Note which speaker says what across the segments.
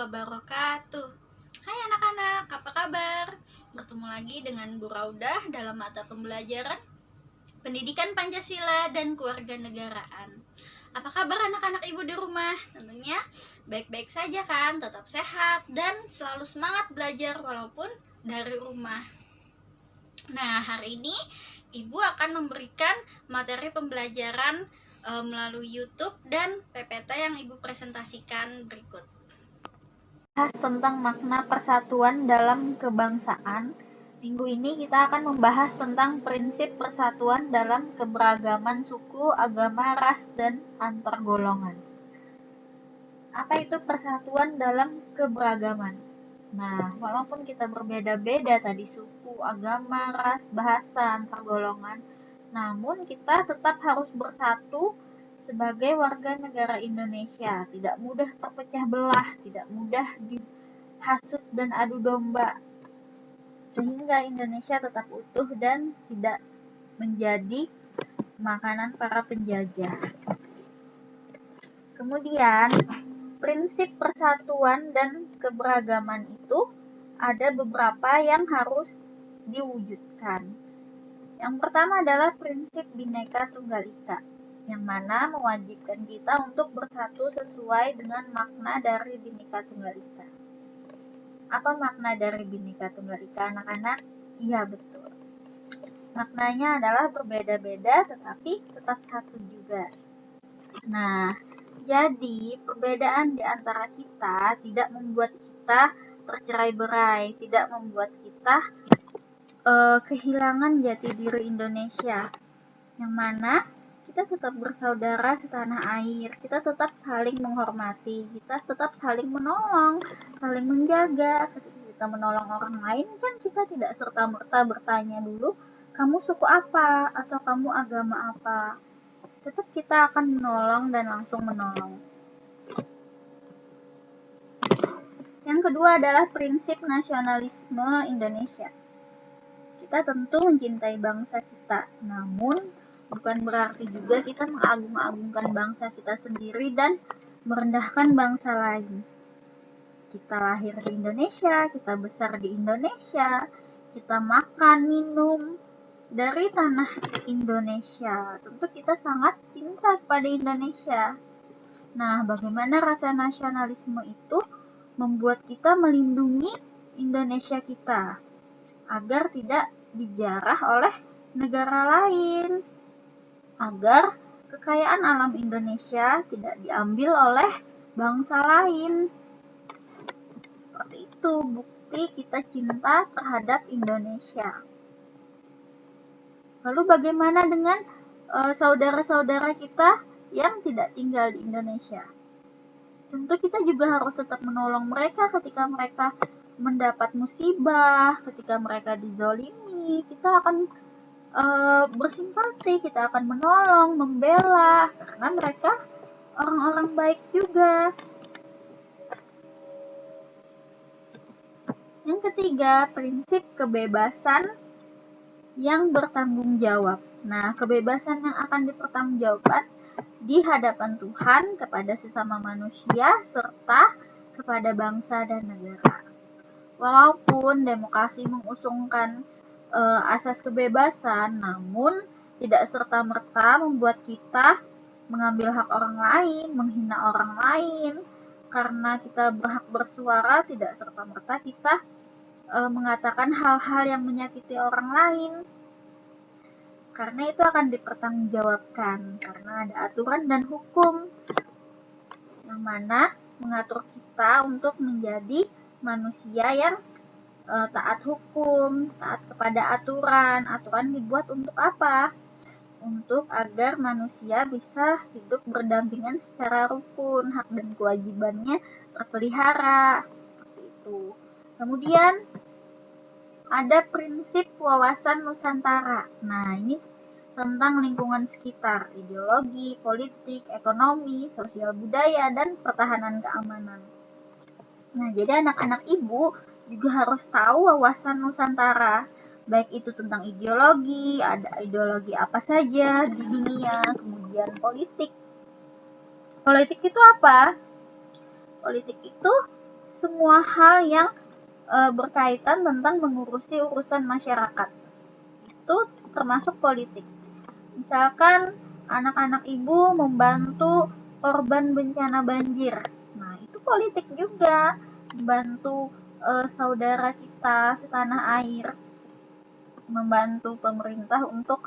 Speaker 1: wabarakatuh. Hai anak-anak, apa kabar? Bertemu lagi dengan Bu Raudah dalam mata pembelajaran Pendidikan Pancasila dan Kewarganegaraan. Apa kabar anak-anak ibu di rumah? Tentunya baik-baik saja kan, tetap sehat dan selalu semangat belajar walaupun dari rumah. Nah, hari ini ibu akan memberikan materi pembelajaran melalui YouTube dan PPT yang ibu presentasikan berikut.
Speaker 2: Bahas tentang makna persatuan dalam kebangsaan. Minggu ini kita akan membahas tentang prinsip persatuan dalam keberagaman suku, agama, ras, dan antar golongan. Apa itu persatuan dalam keberagaman? Nah, walaupun kita berbeda-beda tadi suku, agama, ras, bahasa, antar golongan, namun kita tetap harus bersatu sebagai warga negara Indonesia. Tidak mudah terpecah belah, tidak mudah dihasut dan adu domba, sehingga Indonesia tetap utuh dan tidak menjadi makanan para penjajah. Kemudian, prinsip persatuan dan keberagaman itu ada beberapa yang harus diwujudkan. Yang pertama adalah prinsip Bhinneka Tunggal Ika, yang mana mewajibkan kita untuk bersatu sesuai dengan makna dari Bhinneka Tunggal Ika. Apa makna dari Bhinneka Tunggal Ika, anak-anak? Iya, betul. Maknanya adalah berbeda-beda tetapi tetap satu juga. Nah, jadi perbedaan di antara kita tidak membuat kita tercerai-berai, tidak membuat kita kehilangan jati diri Indonesia, yang mana kita tetap bersaudara setanah air, kita tetap saling menghormati, kita tetap saling menolong, saling menjaga. Ketika kita menolong orang lain kan kita tidak serta-merta bertanya dulu, kamu suku apa atau kamu agama apa. Tetap kita akan menolong dan langsung menolong. Yang kedua adalah prinsip nasionalisme Indonesia. Kita tentu mencintai bangsa kita, namun bukan berarti juga kita mengagung-agungkan bangsa kita sendiri dan merendahkan bangsa lain. Kita lahir di Indonesia, kita besar di Indonesia, kita makan, minum dari tanah Indonesia. Tentu kita sangat cinta kepada Indonesia. Nah, bagaimana rasa nasionalisme itu membuat kita melindungi Indonesia kita agar tidak dijarah oleh negara lain, agar kekayaan alam Indonesia tidak diambil oleh bangsa lain. Seperti itu bukti kita cinta terhadap Indonesia. Lalu bagaimana dengan saudara-saudara kita yang tidak tinggal di Indonesia? Tentu kita juga harus tetap menolong mereka ketika mereka mendapat musibah, ketika mereka dizolimi. Kita akan bersimpati, kita akan menolong, membela, karena mereka orang-orang baik juga. Yang ketiga, prinsip kebebasan yang bertanggung jawab. Nah, kebebasan yang akan dipertanggungjawabkan di hadapan Tuhan, kepada sesama manusia, serta kepada bangsa dan negara. Walaupun demokrasi mengusungkan asas kebebasan, namun tidak serta-merta membuat kita mengambil hak orang lain, menghina orang lain. Karena kita berhak bersuara, tidak serta-merta kita mengatakan hal-hal yang menyakiti orang lain. Karena itu akan dipertanggungjawabkan, karena ada aturan dan hukum yang mana mengatur kita untuk menjadi manusia yang taat hukum, taat kepada aturan. Aturan dibuat untuk apa? Untuk agar manusia bisa hidup berdampingan secara rukun, hak dan kewajibannya terpelihara. Seperti itu. Kemudian ada prinsip wawasan Nusantara. Nah, ini tentang lingkungan sekitar, ideologi, politik, ekonomi, sosial budaya, dan pertahanan keamanan. Nah, jadi anak-anak ibu juga harus tahu wawasan Nusantara, baik itu tentang ideologi, ada ideologi apa saja di dunia, kemudian politik. Politik itu apa? Politik itu semua hal yang berkaitan tentang mengurusi urusan masyarakat. Itu termasuk politik. Misalkan anak-anak ibu membantu korban bencana banjir. Nah, itu politik juga. Membantu saudara kita setanah air. Membantu pemerintah untuk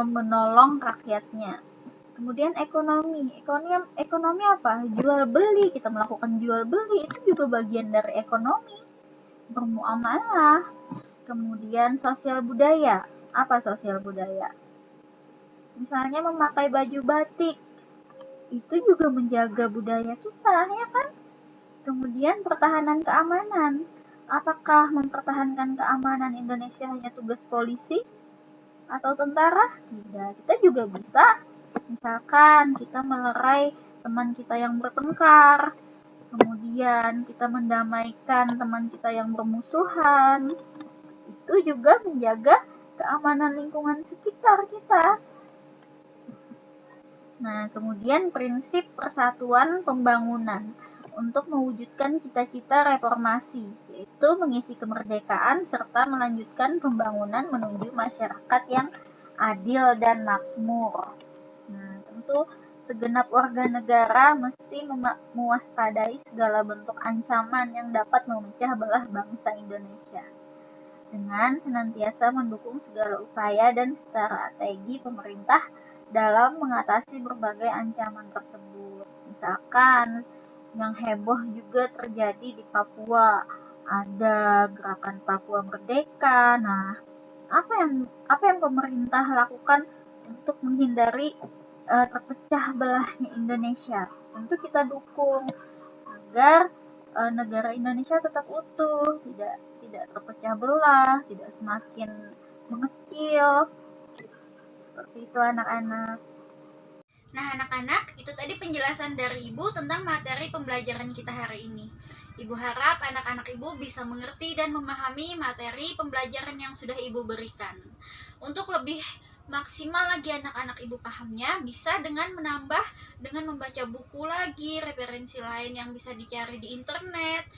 Speaker 2: menolong rakyatnya. Kemudian ekonomi apa? Jual beli, kita melakukan jual beli, itu juga bagian dari ekonomi. Bermuamalah. Kemudian sosial budaya. Apa sosial budaya? Misalnya memakai baju batik, itu juga menjaga budaya kita, ya kan? Kemudian pertahanan keamanan. Apakah mempertahankan keamanan Indonesia hanya tugas polisi atau tentara? Tidak, kita juga bisa. Misalkan kita melerai teman kita yang bertengkar, kemudian kita mendamaikan teman kita yang bermusuhan, itu juga menjaga keamanan lingkungan sekitar kita. Nah, kemudian prinsip persatuan pembangunan untuk mewujudkan cita-cita reformasi, yaitu mengisi kemerdekaan serta melanjutkan pembangunan menuju masyarakat yang adil dan makmur. Nah, tentu segenap warga negara mesti mewaspadai segala bentuk ancaman yang dapat memecah belah bangsa Indonesia dengan senantiasa mendukung segala upaya dan strategi pemerintah dalam mengatasi berbagai ancaman tersebut. Misalkan yang heboh juga terjadi di Papua, ada gerakan Papua Merdeka. Nah, apa yang pemerintah lakukan untuk menghindari terpecah belahnya Indonesia? Tentu kita dukung agar negara Indonesia tetap utuh, tidak terpecah belah, tidak semakin mengecil. Seperti itu anak-anak.
Speaker 1: Nah, anak-anak, itu tadi penjelasan dari Ibu tentang materi pembelajaran kita hari ini. Ibu harap anak-anak Ibu bisa mengerti dan memahami materi pembelajaran yang sudah Ibu berikan. Untuk lebih maksimal lagi anak-anak Ibu pahamnya, bisa dengan menambah dengan membaca buku lagi, referensi lain yang bisa dicari di internet,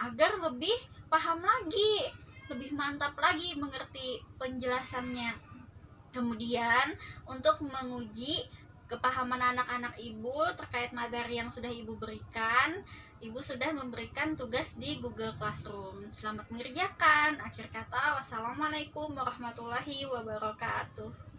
Speaker 1: agar lebih paham lagi, lebih mantap lagi mengerti penjelasannya. Kemudian untuk menguji kepahaman anak-anak Ibu terkait materi yang sudah Ibu berikan, Ibu sudah memberikan tugas di Google Classroom. Selamat mengerjakan. Akhir kata, wassalamualaikum warahmatullahi wabarakatuh.